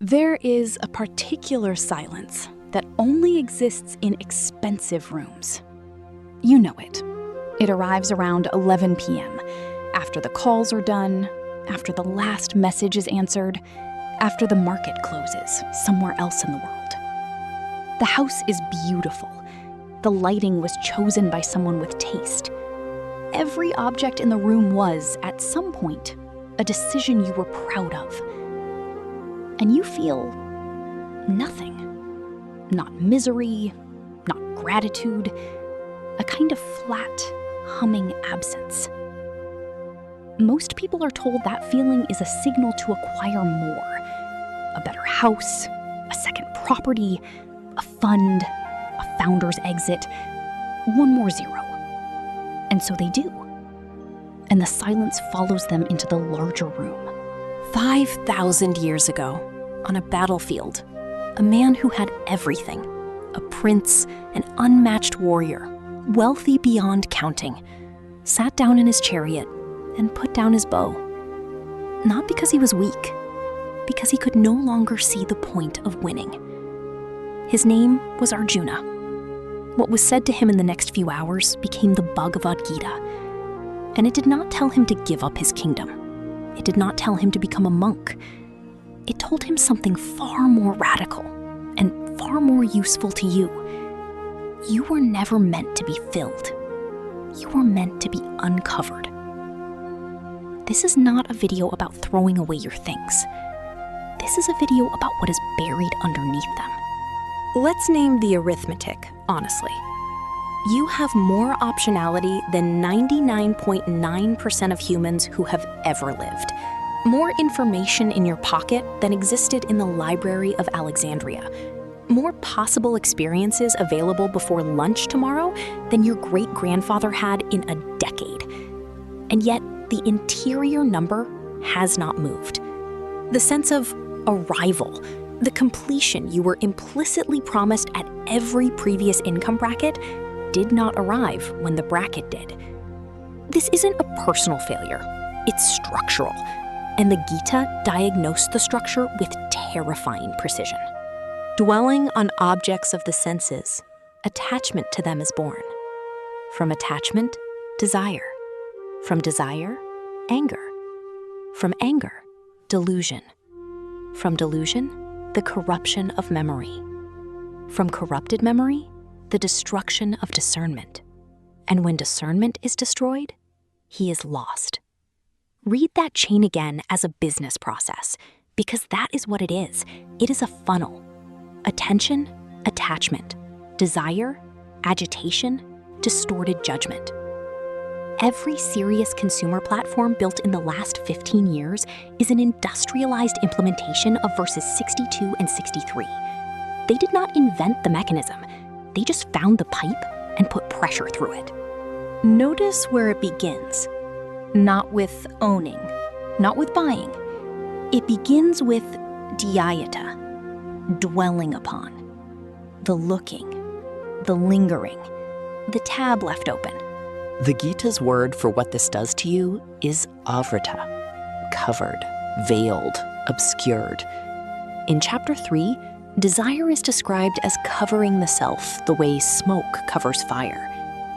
There is a particular silence that only exists in expensive rooms. You know it. It arrives around 11 p.m., after the calls are done, after the last message is answered, after the market closes somewhere else in the world. The house is beautiful. The lighting was chosen by someone with taste. Every object in the room was, at some point, a decision you were proud of. And you feel nothing. Not misery, not gratitude, a kind of flat, humming absence. Most people are told that feeling is a signal to acquire more. A better house, a second property, a fund, a founder's exit, one more zero. And so they do. And the silence follows them into the larger room. 5,000 years ago, on a battlefield, a man who had everything, a prince, an unmatched warrior, wealthy beyond counting, sat down in his chariot and put down his bow. Not because he was weak, because he could no longer see the point of winning. His name was Arjuna. What was said to him in the next few hours became the Bhagavad Gita. And it did not tell him to give up his kingdom. It did not tell him to become a monk. It told him something far more radical and far more useful to you. You were never meant to be filled. You were meant to be uncovered. This is not a video about throwing away your things. This is a video about what is buried underneath them. Let's name the arithmetic, honestly. You have more optionality than 99.9% of humans who have ever lived. More information in your pocket than existed in the Library of Alexandria. More possible experiences available before lunch tomorrow than your great-grandfather had in a decade. And yet, the interior number has not moved. The sense of arrival, the completion you were implicitly promised at every previous income bracket, did not arrive when the bracket did. This isn't a personal failure, it's structural, and the Gita diagnosed the structure with terrifying precision. Dwelling on objects of the senses, attachment to them is born. From attachment, desire. From desire, anger. From anger, delusion. From delusion, the corruption of memory. From corrupted memory, the destruction of discernment. And when discernment is destroyed, he is lost. Read that chain again as a business process, because that is what it is. It is a funnel. Attention, attachment, desire, agitation, distorted judgment. Every serious consumer platform built in the last 15 years is an industrialized implementation of verses 62 and 63. They did not invent the mechanism. They just found the pipe and put pressure through it. Notice where it begins. Not with owning, not with buying. It begins with dhyayata, dwelling upon. The looking, the lingering, the tab left open. The Gita's word for what this does to you is avrita, covered, veiled, obscured. In chapter 3, desire is described as covering the self the way smoke covers fire,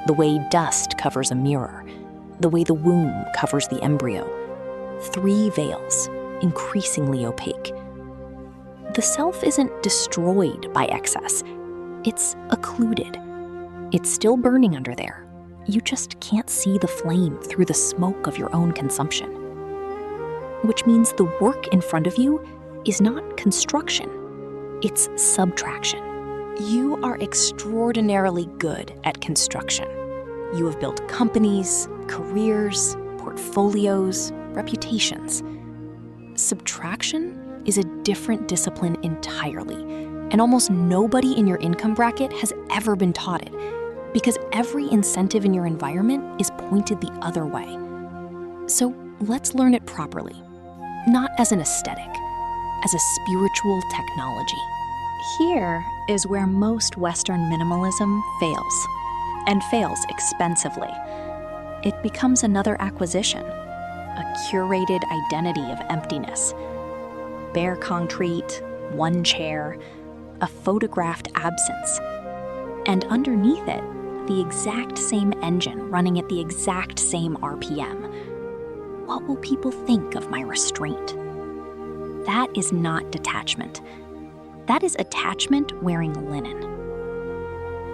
the way dust covers a mirror, the way the womb covers the embryo. 3 veils, increasingly opaque. The self isn't destroyed by excess. It's occluded. It's still burning under there. You just can't see the flame through the smoke of your own consumption. Which means the work in front of you is not construction. It's subtraction. You are extraordinarily good at construction. You have built companies, careers, portfolios, reputations. Subtraction is a different discipline entirely, and almost nobody in your income bracket has ever been taught it, because every incentive in your environment is pointed the other way. So let's learn it properly, not as an aesthetic, as a spiritual technology. Here is where most Western minimalism fails, and fails expensively. It becomes another acquisition, a curated identity of emptiness. Bare concrete, one chair, a photographed absence. And underneath it, the exact same engine running at the exact same RPM. What will people think of my restraint? That is not detachment. That is attachment wearing linen.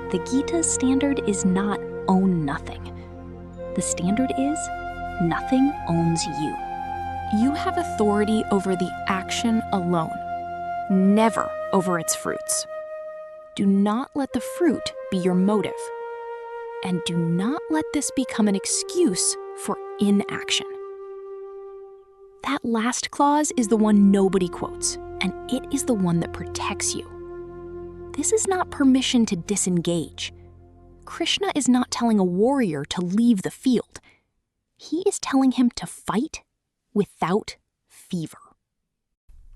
The Gita's standard is not own nothing. The standard is nothing owns you. You have authority over the action alone, never over its fruits. Do not let the fruit be your motive. And do not let this become an excuse for inaction. That last clause is the one nobody quotes, and it is the one that protects you. This is not permission to disengage. Krishna is not telling a warrior to leave the field. He is telling him to fight without fever.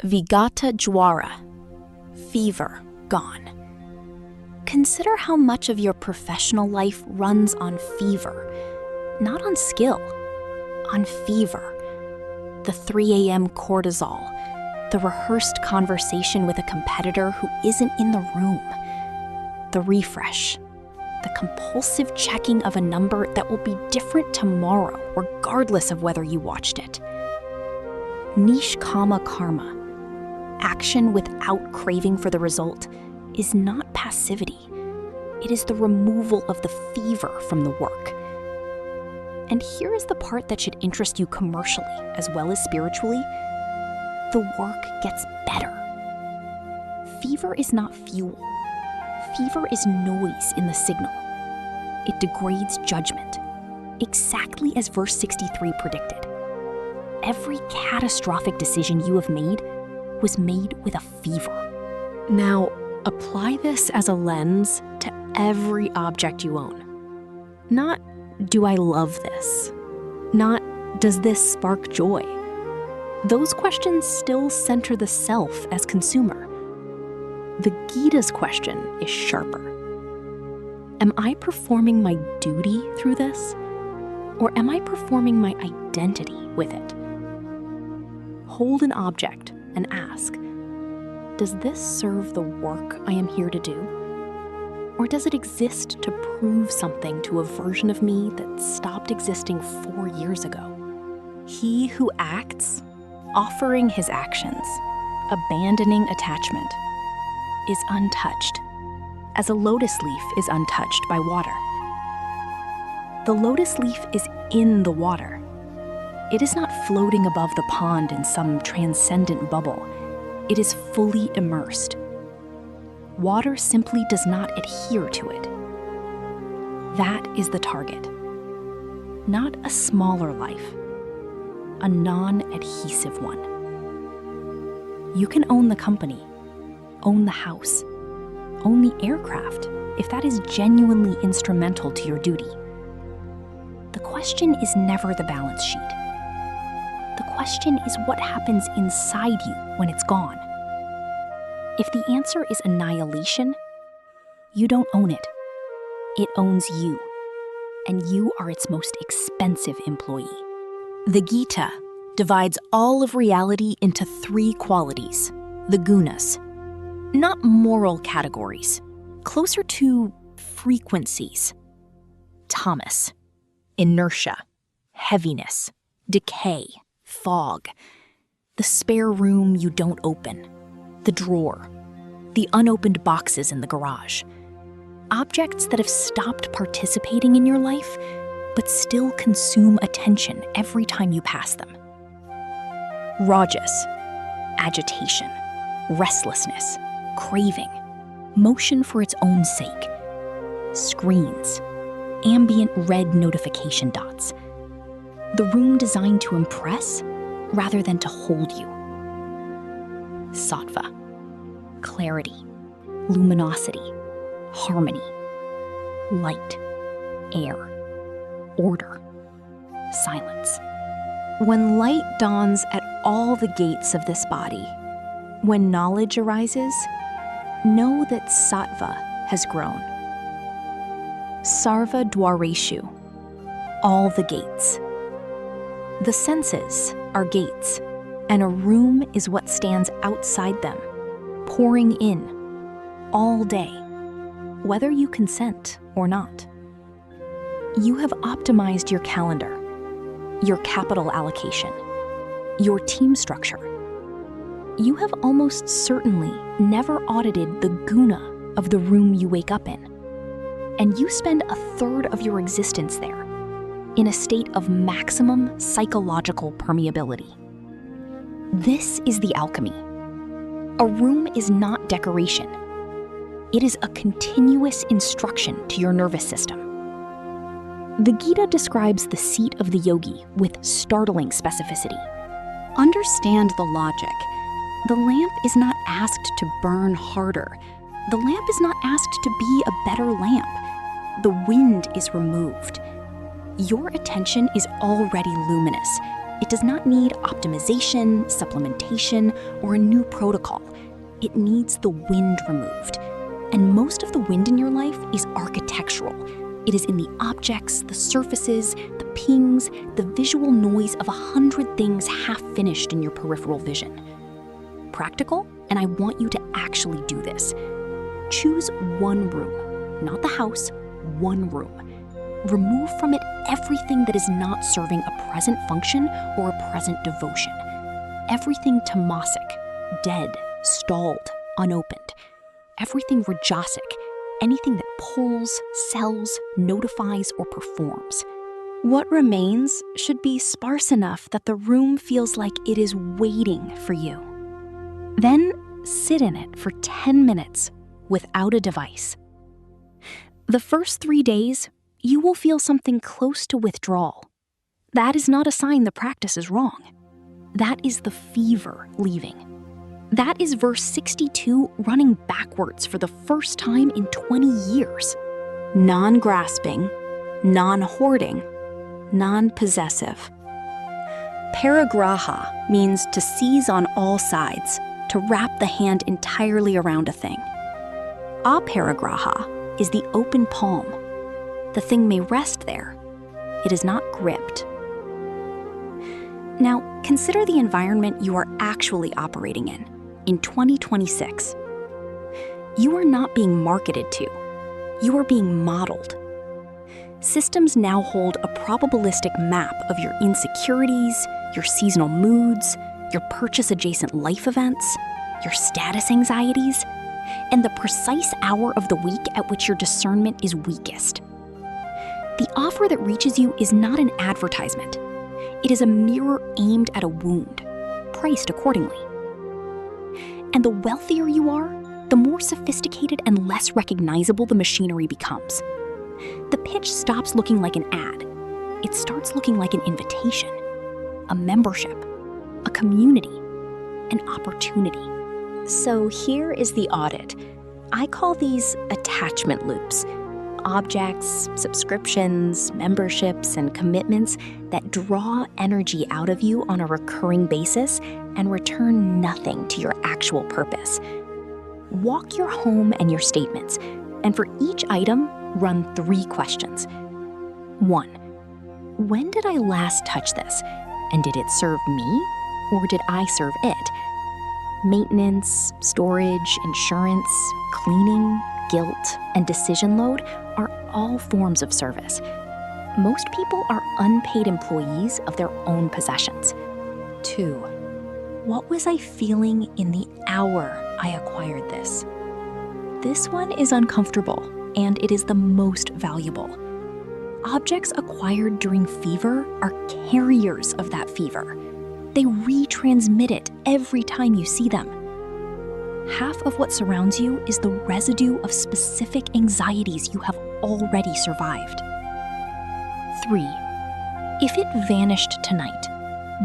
Vigata Jwara, fever gone. Consider how much of your professional life runs on fever, not on skill, on fever. The 3 a.m. cortisol, the rehearsed conversation with a competitor who isn't in the room, the refresh, the compulsive checking of a number that will be different tomorrow, regardless of whether you watched it. Nishkama Karma, action without craving for the result, is not passivity. It is the removal of the fever from the work. And here is the part that should interest you commercially as well as spiritually. The work gets better. Fever is not fuel. Fever is noise in the signal. It degrades judgment, exactly as verse 63 predicted. Every catastrophic decision you have made was made with a fever. Now, apply this as a lens to every object you own. Not, do I love this? Not, does this spark joy? Those questions still center the self as consumer. The Gita's question is sharper. Am I performing my duty through this? Or am I performing my identity with it? Hold an object and ask, does this serve the work I am here to do? Or does it exist to prove something to a version of me that stopped existing 4 years ago? He who acts, offering his actions, abandoning attachment, is untouched, as a lotus leaf is untouched by water. The lotus leaf is in the water. It is not floating above the pond in some transcendent bubble. It is fully immersed. Water simply does not adhere to it. That is the target. Not a smaller life, a non-adhesive one. You can own the company, own the house, own the aircraft if that is genuinely instrumental to your duty. The question is never the balance sheet. The question is what happens inside you when it's gone. If the answer is annihilation, you don't own it. It owns you, and you are its most expensive employee. The Gita divides all of reality into 3 qualities, the gunas, not moral categories, closer to frequencies. Tamas, inertia, heaviness, decay, fog, the spare room you don't open, the drawer, the unopened boxes in the garage, objects that have stopped participating in your life but still consume attention every time you pass them. Rajas, agitation, restlessness, craving, motion for its own sake, screens, ambient red notification dots, the room designed to impress rather than to hold you. Sattva, clarity, luminosity, harmony, light, air, order, silence. When light dawns at all the gates of this body, when knowledge arises, know that sattva has grown. Sarva dwareshu, all the gates. The senses are gates, and a room is what stands outside them, pouring in, all day, whether you consent or not. You have optimized your calendar, your capital allocation, your team structure. You have almost certainly never audited the guna of the room you wake up in, and you spend a third of your existence there, in a state of maximum psychological permeability. This is the alchemy. A room is not decoration. It is a continuous instruction to your nervous system. The Gita describes the seat of the yogi with startling specificity. Understand the logic. The lamp is not asked to burn harder. The lamp is not asked to be a better lamp. The wind is removed. Your attention is already luminous. It does not need optimization, supplementation, or a new protocol. It needs the wind removed. And most of the wind in your life is architectural. It is in the objects, the surfaces, the pings, the visual noise of 100 things half finished in your peripheral vision. Practical, and I want you to actually do this. Choose one room, not the house, one room. Remove from it everything that is not serving a present function or a present devotion. Everything tamasic, dead, stalled, unopened. Everything rajasic, anything that pulls, sells, notifies, or performs. What remains should be sparse enough that the room feels like it is waiting for you. Then sit in it for 10 minutes without a device. The first 3 days, you will feel something close to withdrawal. That is not a sign the practice is wrong. That is the fever leaving. That is verse 62 running backwards for the first time in 20 years. Non-grasping, non-hoarding, non-possessive. Parigraha means to seize on all sides, to wrap the hand entirely around a thing. Aparigraha is the open palm. The thing may rest there. It is not gripped. Now, consider the environment you are actually operating in 2026. You are not being marketed to. You are being modeled. Systems now hold a probabilistic map of your insecurities, your seasonal moods, your purchase-adjacent life events, your status anxieties, and the precise hour of the week at which your discernment is weakest. The offer that reaches you is not an advertisement. It is a mirror aimed at a wound, priced accordingly. And the wealthier you are, the more sophisticated and less recognizable the machinery becomes. The pitch stops looking like an ad. It starts looking like an invitation, a membership, a community, an opportunity. So here is the audit. I call these attachment loops. Objects, subscriptions, memberships, and commitments that draw energy out of you on a recurring basis and return nothing to your actual purpose. Walk your home and your statements, and for each item, run 3 questions. 1. When did I last touch this? And did it serve me, or did I serve it? Maintenance, storage, insurance, cleaning, guilt, and decision load are all forms of service. Most people are unpaid employees of their own possessions. 2. What was I feeling in the hour I acquired this? This one is uncomfortable, and it is the most valuable. Objects acquired during fever are carriers of that fever. They retransmit it every time you see them. Half of what surrounds you is the residue of specific anxieties you have already survived. 3. If it vanished tonight,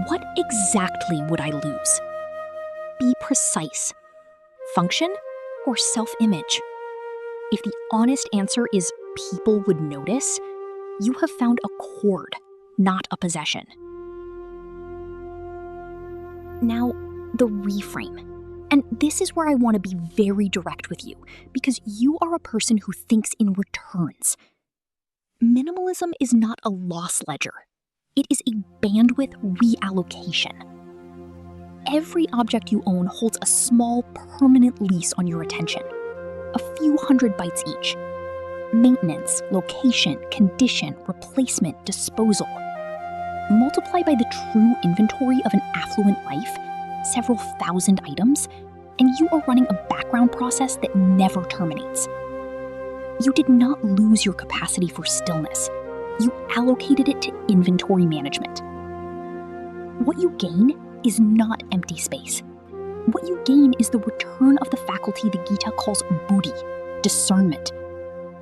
what exactly would I lose? Be precise. Function or self-image? If the honest answer is people would notice, you have found a cord, not a possession. Now, the reframe. And this is where I want to be very direct with you, because you are a person who thinks in returns. Minimalism is not a loss ledger. It is a bandwidth reallocation. Every object you own holds a small, permanent lease on your attention. A few hundred bytes each. Maintenance, location, condition, replacement, disposal. Multiply by the true inventory of an affluent life, several thousand items, and you are running a background process that never terminates. You did not lose your capacity for stillness. You allocated it to inventory management. What you gain is not empty space. What you gain is the return of the faculty the Gita calls buddhi, discernment.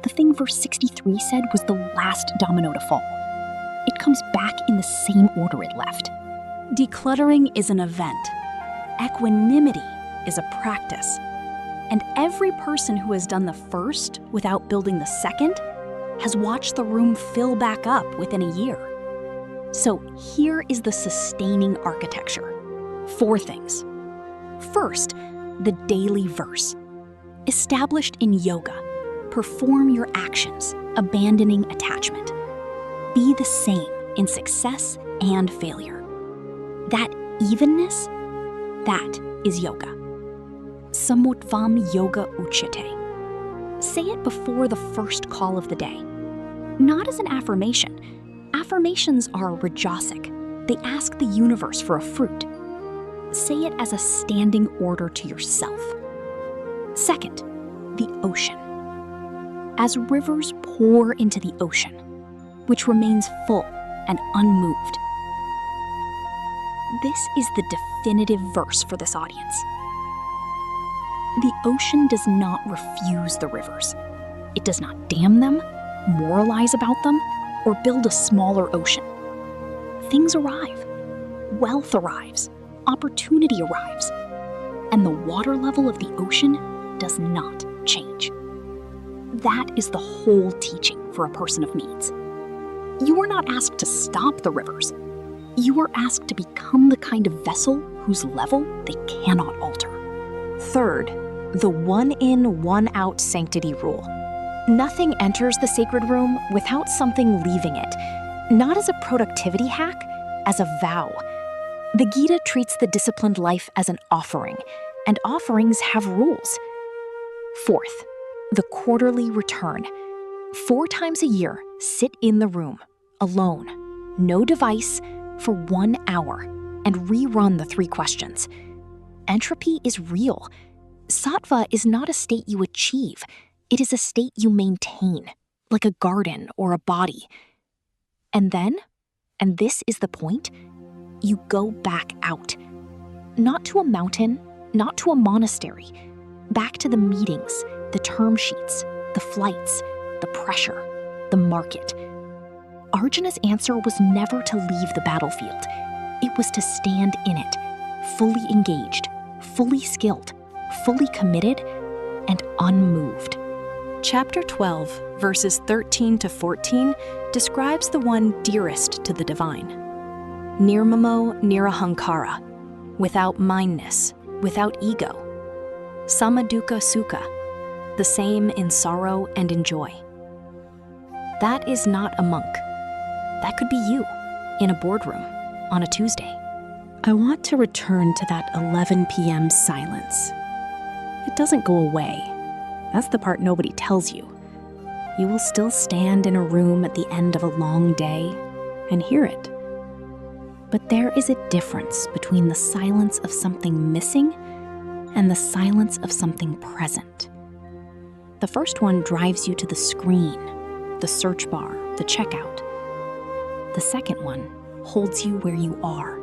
The thing verse 63 said was the last domino to fall. It comes back in the same order it left. Decluttering is an event. Equanimity is a practice. And every person who has done the first without building the second has watched the room fill back up within a year. So here is the sustaining architecture. 4 things. First, the daily verse. Established in yoga, perform your actions, abandoning attachment. Be the same in success and failure. That evenness, that is yoga. Samatvam yoga uchyate. Say it before the first call of the day. Not as an affirmation. Affirmations are rajasic. They ask the universe for a fruit. Say it as a standing order to yourself. Second, the ocean. As rivers pour into the ocean, which remains full and unmoved. This is the definitive verse for this audience. The ocean does not refuse the rivers. It does not dam them, moralize about them, or build a smaller ocean. Things arrive. Wealth arrives. Opportunity arrives. And the water level of the ocean does not change. That is the whole teaching for a person of means. You are not asked to stop the rivers. You are asked to become the kind of vessel whose level they cannot alter. Third, the one in, one out sanctity rule. Nothing enters the sacred room without something leaving it, not as a productivity hack, as a vow. The Gita treats the disciplined life as an offering, and offerings have rules. Fourth, the quarterly return. 4 times a year, sit in the room, alone, no device, for 1 hour, and rerun the 3 questions. Entropy is real. Sattva is not a state you achieve. It is a state you maintain, like a garden or a body. And then, and this is the point, you go back out. Not to a mountain, not to a monastery. Back to the meetings, the term sheets, the flights, the pressure, the market. Arjuna's answer was never to leave the battlefield. It was to stand in it, fully engaged, fully skilled, fully committed, and unmoved. Chapter 12, verses 13 to 14, describes the one dearest to the divine. Nirmamo nirahankara, without mindness, without ego. Samaduka sukha, the same in sorrow and in joy. That is not a monk. That could be you, in a boardroom, on a Tuesday. I want to return to that 11 p.m. silence. It doesn't go away. That's the part nobody tells you. You will still stand in a room at the end of a long day and hear it. But there is a difference between the silence of something missing and the silence of something present. The first one drives you to the screen, the search bar, the checkout. The second one holds you where you are.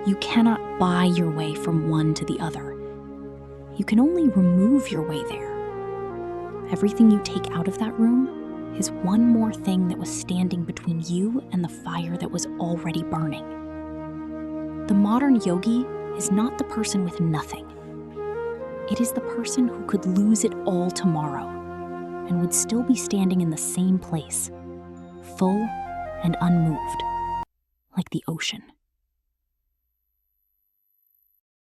You cannot buy your way from one to the other. You can only remove your way there. Everything you take out of that room is one more thing that was standing between you and the fire that was already burning. The modern yogi is not the person with nothing. It is the person who could lose it all tomorrow and would still be standing in the same place, full and unmoved, like the ocean.